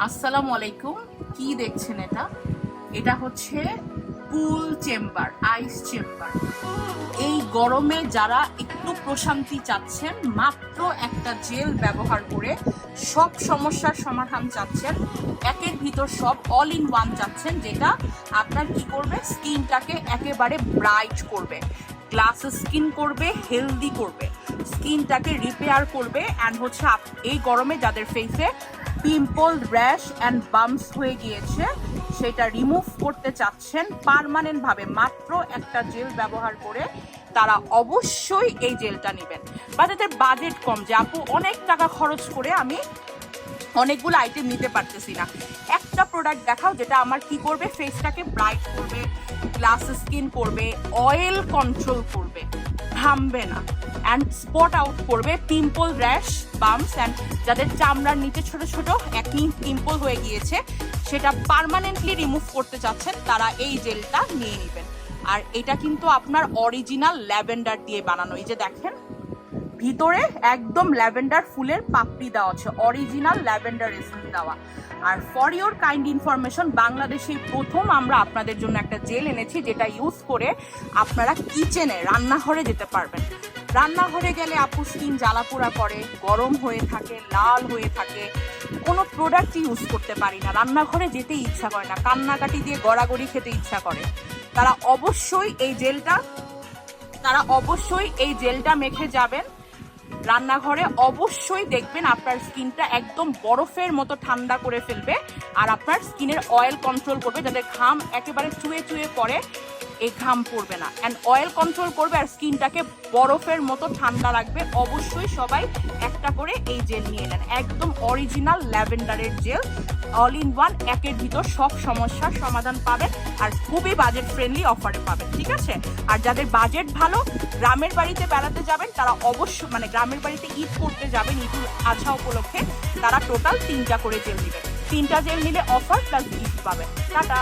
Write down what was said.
আসসালামু আলাইকুম। কি দেখছেন এটা? এটা হচ্ছে কুল চেম্বার, আইস চেম্বার। এই গরমে যারা একটু প্রশান্তি চাচ্ছেন, মাত্র একটা জেল ব্যবহার করে সব সমস্যার সমাধান চাচ্ছেন, একের ভিতর সব অল ইন ওয়ান চাচ্ছেন, যেটা আপনার কি করবে, স্কিনটাকে একেবারে ব্রাইট করবে, গ্লাস স্কিন করবে, হেলদি করবে, স্কিনটাকে রিপেয়ার করবে। অ্যান্ড হচ্ছে এই গরমে যাদের ফেসে পিম্পল, র্যাশ অ্যান্ড বাম্পস হয়ে গিয়েছে, সেটা রিমুভ করতে চাচ্ছেন পার্মানেন্ট ভাবে মাত্র একটা জেল ব্যবহার করে, তারা অবশ্যই এই জেলটা নেবেন। বা যাদের বাজেট কম, যে আপু অনেক টাকা খরচ করে আমি অনেকগুলো আইটেম নিতে পারতেছি না, একটা প্রোডাক্ট দেখাও যেটা আমার কি করবে, ফেসটাকে ব্রাইট করবে, গ্লাস স্কিন করবে, অয়েল কন্ট্রোল করবে, ঘামবে না, অ্যান্ড স্পট আউট করবে পিম্পল, র্যাশ, বাম্পস। অ্যান্ড যাদের চামড়ার নিচে ছোট ছোট একনি পিম্পল হয়ে গিয়েছে, সেটা পার্মানেন্টলি রিমুভ করতে চাচ্ছেন, তারা এই জেলটা নিয়ে নেবেন। আর এটা কিন্তু আপনার অরিজিনাল ল্যাভেন্ডার দিয়ে বানানো। এই যে দেখেন, ভিতরে একদম ল্যাভেন্ডার ফুলের পাপড়ি দেওয়া আছে, অরিজিনাল ল্যাভেন্ডার এসেন্স দেওয়া। আর ফর ইওর কাইন্ড ইনফরমেশন, বাংলাদেশে প্রথম আমরা আপনাদের জন্য একটা জেল এনেছি, যেটা ইউজ করে আপনারা কিচেনে, রান্নাঘরে যেতে পারবেন। রান্নাঘরে গেলে আপু স্কিন জ্বালাপোড়া করে, গরম হয়ে থাকে, লাল হয়ে থাকে, কোনো প্রোডাক্ট ইউজ করতে পারি না, রান্নাঘরে যেতে ইচ্ছা করে না, কান্নাকাটি দিয়ে গড়াগড়ি খেতে ইচ্ছা করে, তারা অবশ্যই এই জেলটা মেখে যাবেন রান্নাঘরে। অবশ্যই দেখবেন আপনার স্কিনটা একদম বরফের মতো ঠান্ডা করে ফেলবে, আর আপনার স্কিনের অয়েল কন্ট্রোল করবে। যাদের ঘাম একেবারে চুয়ে চুয়ে পড়ে, এই ঘাম পড়বে না, অ্যান্ড অয়েল কন্ট্রোল করবে, আর স্কিনটাকে বরফের মতো ঠান্ডা রাখবে। অবশ্যই সবাই একটা করে এই জেল নিয়ে নেন, একদম অরিজিনাল ল্যাভেন্ডারের জেল, অল ইন ওয়ান, একের ভিতর সব সমস্যার সমাধান পাবেন, আর খুবই বাজেট ফ্রেন্ডলি অফারে পাবেন, ঠিক আছে? আর যাদের বাজেট ভালো, গ্রামের বাড়িতে বেড়াতে যাবেন, তারা অবশ্যই, মানে গ্রামের বাড়িতে ঈদ করতে যাবেন, ঈদুল আজহা উপলক্ষে, তারা টোটাল 3টা করে জেল নেবেন। 3টা জেল নিলে অফার প্লাস গিফট পাবেন। টাটা।